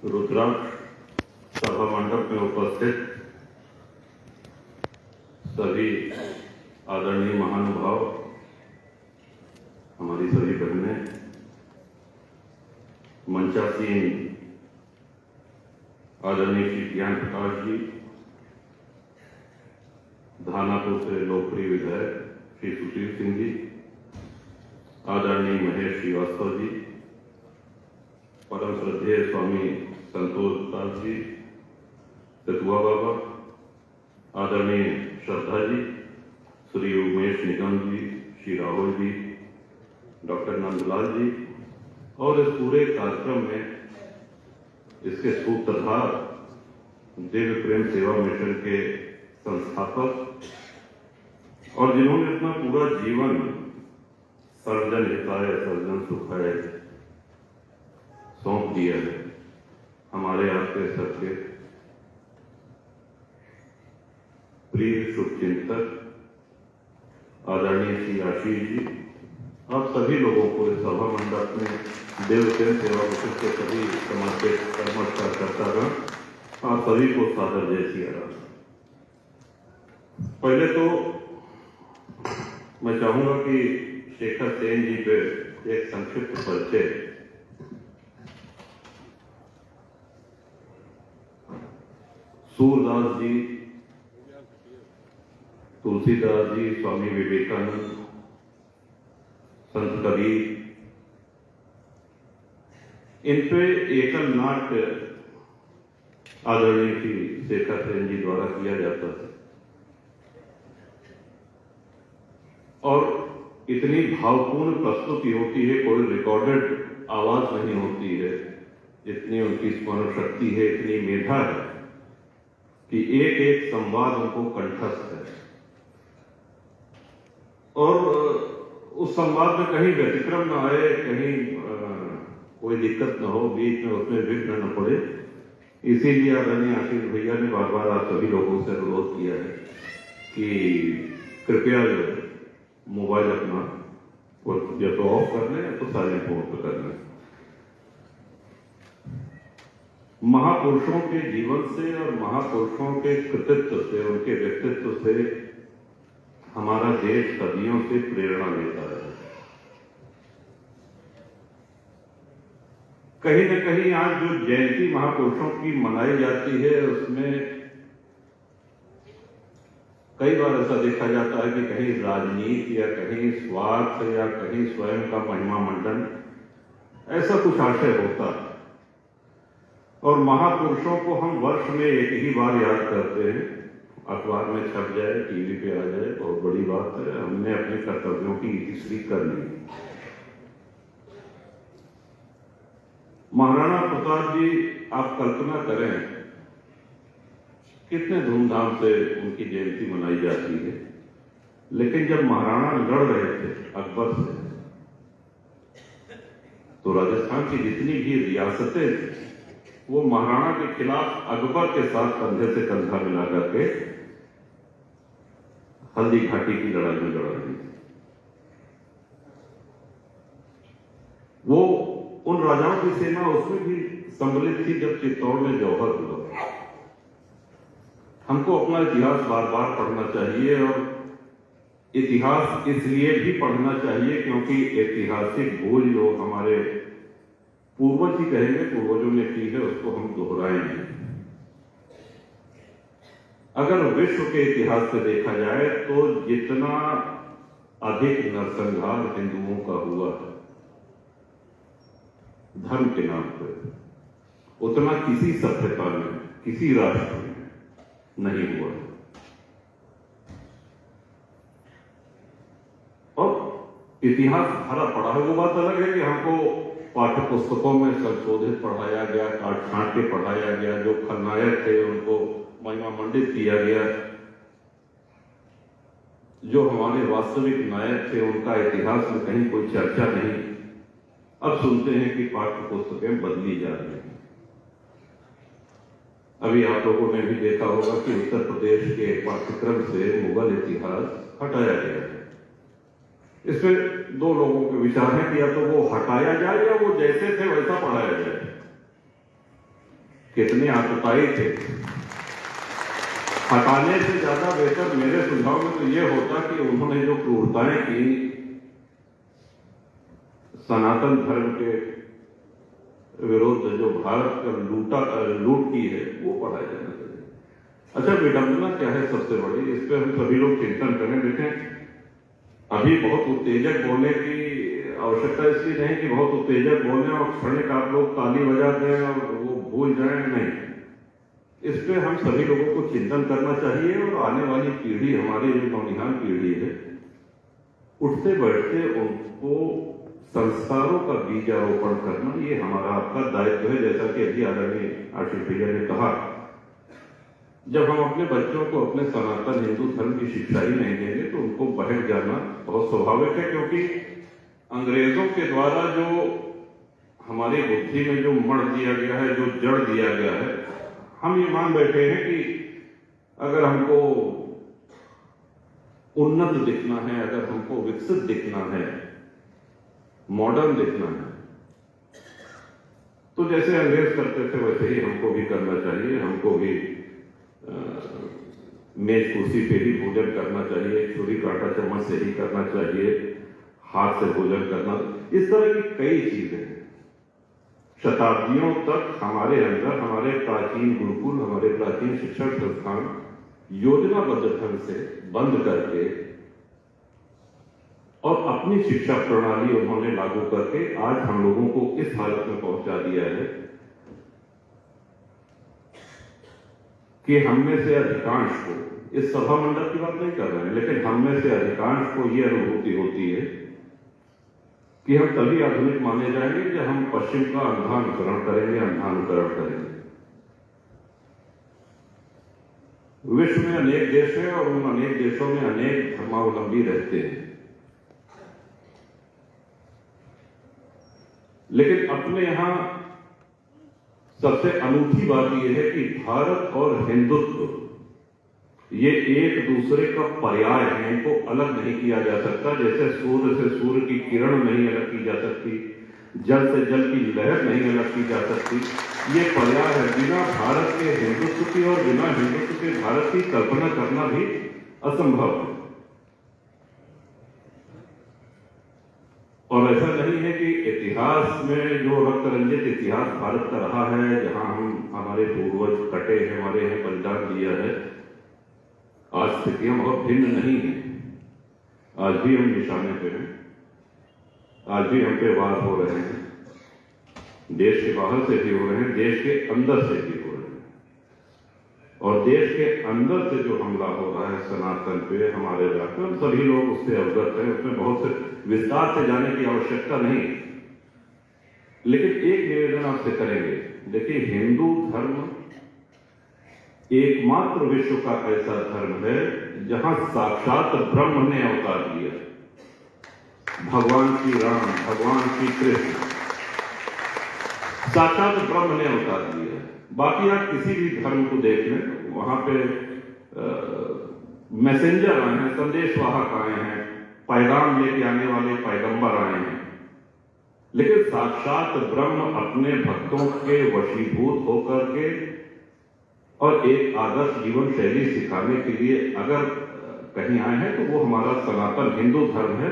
रुद्राक्ष सभा मंडप में उपस्थित सभी आदरणीय महानुभाव, हमारी सभी बहनें, मंचासीन आदरणीय श्री ज्ञान प्रकाश जी, धानापुर से लोकप्रिय विधायक श्री सुशील सिंह जी, आदरणीय महेश श्रीवास्तव जी, परम श्रद्धेय स्वामी संतोष दास जी, सतुआ बाबा, आदरणीय श्रद्धा जी, श्री उमेश निगम जी, श्री राहुल जी, डॉक्टर नंदलाल जी और इस पूरे कार्यक्रम में इसके सूत्रधार दिव्य प्रेम सेवा मिशन के संस्थापक और जिन्होंने अपना पूरा जीवन सर्वजन हिताय सर्वजन सुखाय सौंप दिया है, हमारे आपके सबके प्रिय शुभचिंतक आदरणीय श्री आशीष जी, आप सभी लोगों को इस सभा मंडप में देव प्रेम सेवा मिशन के सभी समर्पित नमस्कार करता हूं। आप सभी को सादर जय सिया राम। पहले तो मैं चाहूंगा कि शेखर सेन जी पे एक संक्षिप्त परिचय। सूरदास जी, तुलसीदास जी, स्वामी विवेकानंद, संत कबीर, इन पे एकल नाट्य आदरणीय श्री शेखर सेन जी द्वारा किया जाता है और इतनी भावपूर्ण प्रस्तुति होती है, कोई रिकॉर्डेड आवाज नहीं होती है, इतनी उनकी स्मरण शक्ति है, इतनी मेधा है कि एक एक संवाद उनको कंठस्थ है और उस संवाद में कहीं व्यतिक्रम न आए, कहीं कोई दिक्कत न हो, बीच में उसमें विघ्न न पड़े। इसीलिए आदरणीय आशीष भैया ने बार बार आप सभी लोगों से अनुरोध किया है कि कृपया मोबाइल अपना या तो ऑफ कर लें या तो साइलेंट मोड पर कर लें। महापुरुषों के जीवन से और महापुरुषों के कृतित्व से, उनके व्यक्तित्व से हमारा देश सदियों से प्रेरणा लेता है। कहीं न कहीं आज जो जयंती महापुरुषों की मनाई जाती है उसमें कई बार ऐसा देखा जाता है कि कहीं राजनीति या कहीं स्वार्थ या कहीं स्वयं का महिमा मंडन, ऐसा कुछ आशय होता है और महापुरुषों को हम वर्ष में एक ही बार याद करते हैं, अखबार में छप जाए, टीवी पे आ जाए, बहुत बड़ी बात है। हमने अपने कर्तव्यों की इसी कर ली। महाराणा प्रताप जी, आप कल्पना करें कितने धूमधाम से उनकी जयंती मनाई जाती है, लेकिन जब महाराणा लड़ रहे थे अकबर से तो राजस्थान की जितनी भी रियासतें थी वो महाराणा के खिलाफ अकबर के साथ कंधे से कंधा मिला करके हल्दी घाटी की लड़ाई में लड़ रही थी। वो उन राजाओं की सेना उसमें भी सम्मिलित थी जब चित्तौड़ में जौहर हुआ। हमको अपना इतिहास बार बार पढ़ना चाहिए और इतिहास इसलिए भी पढ़ना चाहिए क्योंकि ऐतिहासिक भूल जो हमारे पूर्वज ही कहेंगे, पूर्वजों ने की है, उसको हम दोहराएंगे। अगर विश्व के इतिहास से देखा जाए तो जितना अधिक नरसंहार हिंदुओं का हुआ धर्म के नाम पर, उतना किसी सभ्यता में, किसी राष्ट्र में नहीं हुआ। और इतिहास भरा पड़ा है। वो बात अलग है कि हमको पाठ्य पुस्तकों में संशोधित पढ़ाया गया, काट छांट के पढ़ाया गया, जो खलनायक थे उनको महिमा मंडित किया गया, जो हमारे वास्तविक नायक थे उनका इतिहास में कहीं कोई चर्चा नहीं। अब सुनते हैं कि पाठ्य पुस्तकें बदली जा रही हैं। अभी आप लोगों ने भी देखा होगा कि उत्तर प्रदेश के पाठ्यक्रम से मुगल इतिहास हटाया गया है। इसमें दो लोगों के विचार हैं कि या तो वो हटाया जाए या वो जैसे थे वैसा पढ़ाया जाए। कितने आतताई थे। हटाने से ज्यादा बेहतर मेरे सुझाव में तो ये होता कि उन्होंने जो क्रूरताएं की सनातन धर्म के विरुद्ध, जो भारत का लूट की है, वो पढ़ाया जाना चाहिए। अच्छा, विडंबना क्या है सबसे बड़ी, इस पर हम सभी लोग चिंतन करें। देखें, अभी बहुत उत्तेजक बोलने की आवश्यकता इसलिए नहीं कि बहुत उत्तेजक बोलने और क्षणिक आप लोग ताली बजा दें और वो भूल जाएं, नहीं। इस पे हम सभी लोगों को चिंतन करना चाहिए और आने वाली पीढ़ी, हमारी जो नौनिहाल पीढ़ी है, उठते बैठते उनको संस्कारों का बीजारोपण करना, ये हमारा आपका दायित्व है। जैसा कि अभी आदरणीय आशीष भैया ने कहा, जब हम अपने बच्चों को अपने सनातन हिंदू धर्म की शिक्षा ही नहीं देंगे तो उनको बहक जाना बहुत स्वाभाविक है। क्योंकि अंग्रेजों के द्वारा जो हमारी बुद्धि में जो मढ़ दिया गया है, जो जड़ दिया गया है, हम ये मान बैठे हैं कि अगर हमको उन्नत दिखना है, अगर हमको विकसित दिखना है, मॉडर्न दिखना है, तो जैसे अंग्रेज करते थे वैसे ही हमको भी करना चाहिए। हमको भी मेज कुर्सी पे ही भोजन करना चाहिए, छुरी कांटा चम्मच से ही करना चाहिए, हाथ से भोजन करना, इस तरह की कई चीजें शताब्दियों तक हमारे अंदर, हमारे प्राचीन गुरुकुल, हमारे प्राचीन शिक्षण संस्थान योजनाबद्ध ढंग से बंद करके और अपनी शिक्षा प्रणाली उन्होंने लागू करके आज हम लोगों को इस हालत में पहुंचा दिया है कि हम में से अधिकांश को, इस सभा मंडल की बात नहीं कर रहे हैं, लेकिन हम में से अधिकांश को यह अनुभूति होती है कि हम तभी आधुनिक माने जाएंगे जब हम पश्चिम का अंधा अनुकरण करेंगे, अंधा अनुकरण करेंगे। विश्व में अनेक देश हैं और उन अनेक देशों में अनेक धर्मावलंबी रहते हैं, लेकिन अपने यहां सबसे अनूठी बात यह है कि भारत और हिंदुत्व ये एक दूसरे का पर्याय है, इनको अलग नहीं किया जा सकता। जैसे सूर्य से सूर्य की किरण नहीं अलग की जा सकती, जल से जल की लहर नहीं अलग की जा सकती, ये पर्याय है। बिना भारत के हिंदुत्व की और बिना हिंदुत्व के भारत की कल्पना करना भी असंभव है। और ऐसा नहीं है कि इतिहास में जो रक्त रंजित इतिहास भारत का रहा है, जहां हम हमारे पूर्वज कटे हैं, हमारे यहाँ बलिदान दिया है, आज स्थितियां बहुत भिन्न नहीं है। आज भी हम निशाने पे हैं, आज भी हम पे वार हो रहे हैं, देश के बाहर से भी हो रहे हैं, देश के अंदर से भी हो रहे हैं। और देश के अंदर से जो हमला हो रहा है सनातन पे, हमारे इलाके, हम सभी लोग उससे अवगत हैं, उसमें बहुत से विस्तार से जाने की आवश्यकता नहीं। लेकिन एक निवेदन आपसे करेंगे, देखिए, हिंदू धर्म एकमात्र विश्व का ऐसा धर्म है जहां साक्षात ब्रह्म ने अवतार लिया। भगवान श्री राम, भगवान श्री कृष्ण, साक्षात ब्रह्म ने अवतार लिया। बाकी आप किसी भी धर्म को देख लें, वहां पे मैसेंजर आए हैं, संदेशवाहक आए हैं, पैगाम लेके आने वाले पैगंबर आए हैं, लेकिन साक्षात ब्रह्म अपने भक्तों के वशीभूत होकर के और एक आदर्श जीवन शैली सिखाने के लिए अगर कहीं आए हैं तो वो हमारा सनातन हिंदू धर्म है।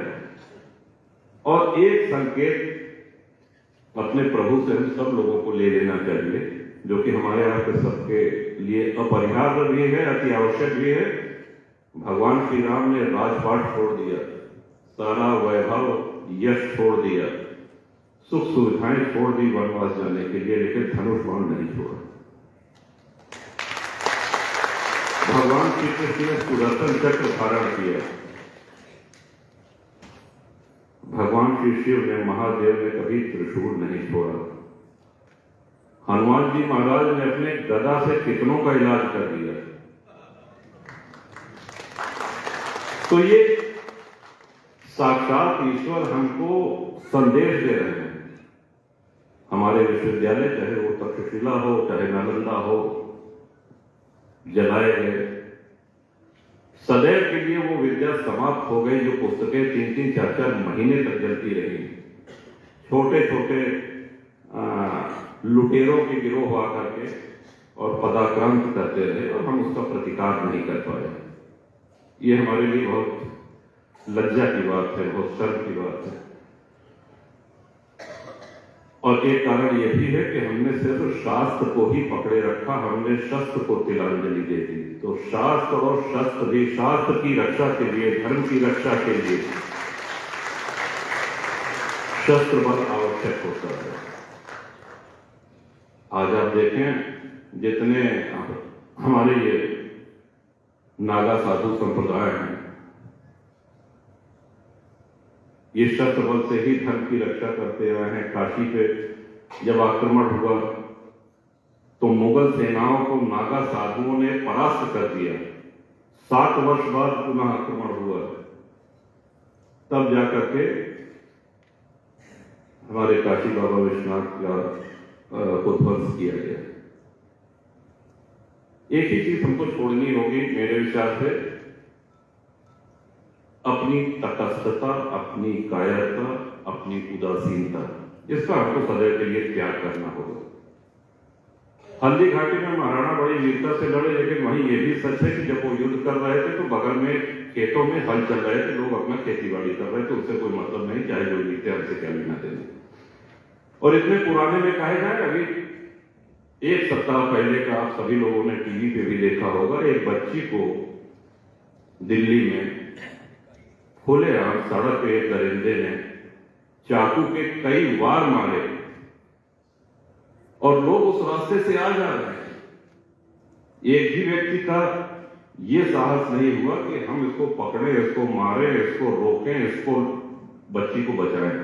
और एक संकेत अपने प्रभु से हम सब लोगों को ले लेना चाहिए, जो कि हमारे यहाँ पे सबके लिए अपरिहार्य भी है, अति आवश्यक भी है। भगवान श्री राम ने राजपाट छोड़ दिया, सारा वैभव यश छोड़ दिया, सुख सुविधाएं छोड़ दी वनवास जाने के लिए, लेकिन धनुष बाण नहीं छोड़ा। भगवान श्री कृष्ण ने सुदर्शन चक्र धारण किया, भगवान श्री शिव ने, महादेव ने कभी त्रिशूल नहीं छोड़ा। हनुमान जी महाराज ने अपने गदा से कितनों का इलाज कर दिया। तो ये साक्षात ईश्वर हमको संदेश दे रहे हैं। हमारे विश्वविद्यालय, चाहे वो तक्षशिला हो, चाहे नालंदा हो, जलाए गए। सदैव के लिए वो विद्या समाप्त हो गई जो पुस्तकें 3-3, 4-4 महीने तक चलती रही। छोटे छोटे लुटेरों के गिरोह हुआ करके और पदाक्रांत करते रहे और हम उसका प्रतिकार नहीं कर पाए। ये हमारे लिए बहुत लज्जा की बात है, बहुत शर्म की बात है। और एक कारण यह भी है कि हमने सिर्फ शास्त्र को ही पकड़े रखा, हमने शस्त्र को तिलांजलि दे दी। तो शास्त्र और शस्त्र भी, शास्त्र की रक्षा के लिए, धर्म की रक्षा के लिए शस्त्र बल आवश्यक होता है। आज आप देखें जितने हमारे ये नागा साधु संप्रदाय हैं, ये शस्त्र बल से ही धर्म की रक्षा करते आए हैं। काशी पे जब आक्रमण हुआ तो मुगल सेनाओं को नागा साधुओं ने परास्त कर दिया। 7 वर्ष बाद पुनः आक्रमण हुआ, तब जाकर के हमारे काशी बाबा विश्वनाथ का उध्वंस किया गया। एक ही चीज हमको छोड़नी होगी मेरे विचार से, अपनी तटस्थता, अपनी कायरता, अपनी उदासीनता, इसका हमको सदैव के लिए त्याग करना होगा। हल्दी घाटी में महाराणा बड़ी वीरता से लड़े, लेकिन वहीं ये भी सच है कि जब वो युद्ध कर रहे थे तो बगल में खेतों में हल चल रहे थे, लोग अपना खेती बाड़ी कर रहे थे, उससे कोई मतलब नहीं, चाहे जो जीते हमसे क्या लेना देना। और इतने पुराने में कहा जाए, अभी 1 सप्ताह पहले का आप सभी लोगों ने टीवी पे भी देखा होगा, एक बच्ची को दिल्ली में खुलेआम सड़क पे एक दरिंदे ने चाकू के कई वार मारे और लोग उस रास्ते से आ जा रहे हैं। एक भी व्यक्ति का यह साहस नहीं हुआ कि हम इसको पकड़ें, इसको मारें, इसको रोकें, इसको बच्ची को बचाएं।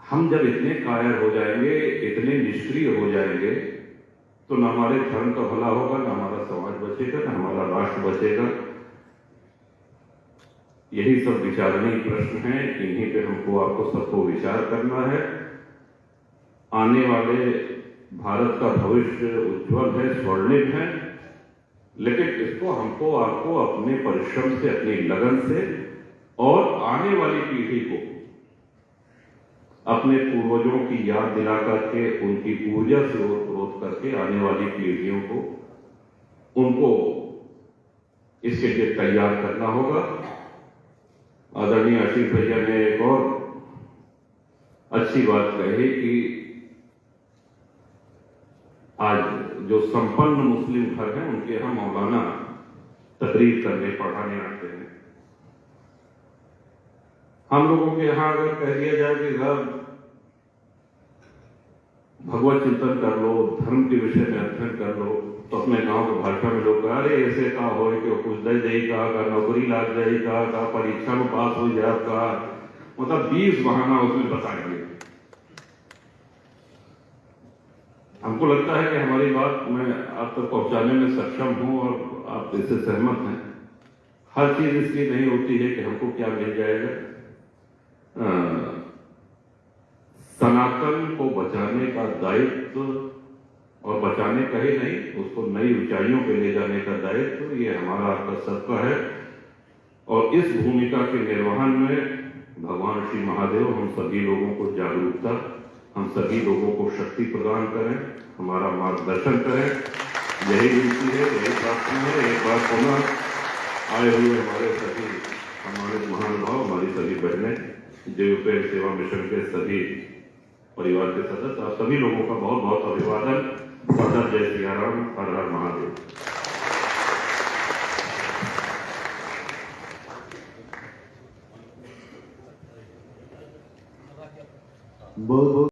हम जब इतने कायर हो जाएंगे, इतने निष्क्रिय हो जाएंगे, तो न हमारे धर्म का भला होगा, न हमारा समाज बचेगा, न हमारा राष्ट्र बचेगा। यही सब विचारणीय प्रश्न हैं, इन्हीं पे हमको आपको सबको विचार करना है। आने वाले भारत का भविष्य उज्जवल है, स्वर्णिम है, लेकिन इसको हमको आपको अपने परिश्रम से, अपनी लगन से और आने वाली पीढ़ी को अपने पूर्वजों की याद दिला करके, उनकी ऊर्जा से ओतप्रोत करके आने वाली पीढ़ियों को, उनको इसके लिए तैयार करना होगा। आदरणीय आशीष भैया ने एक और अच्छी बात कही कि आज जो संपन्न मुस्लिम घर हैं, उनके यहां मौलाना तकरीर करने, पढ़ाने आते हैं। हम लोगों के यहां अगर कह दिया जाए कि साहब भगवत चिंतन कर लो, धर्म के विषय में अध्ययन कर लो, तो अपने गांव की भाषा में लोग कहा, अरे ऐसे का हो कि कुछ दे जाई का नौकरी लाग जाई का परीक्षा में पास हो जाए का, मतलब 20 बहाना उसमें बताएंगे। हमको लगता है कि हमारी बात मैं आप तक पहुंचाने में सक्षम हूं और आप इससे सहमत हैं। हर चीज इसलिए नहीं होती है कि हमको क्या मिल जाएगा। सनातन को बचाने का दायित्व, और बचाने का ही नहीं, उसको नई ऊंचाइयों पे ले जाने का दायित्व, ये हमारा आपका सबका है। और इस भूमिका के निर्वहन में भगवान श्री महादेव हम सभी लोगों को जागरूकता, हम सभी लोगों को शक्ति प्रदान करें, हमारा मार्गदर्शन करें। यही विनती है, यही प्रार्थना है। एक बार पुनः आए हुए हमारे महानुभाव, हमारी सभी बहनें, देवपेड़ सेवा मिशन के सभी परिवार के सदस्य, आप सभी लोगों का बहुत बहुत अभिवादन। जय सिया राम, हर हर महादेव। बहुत बहुत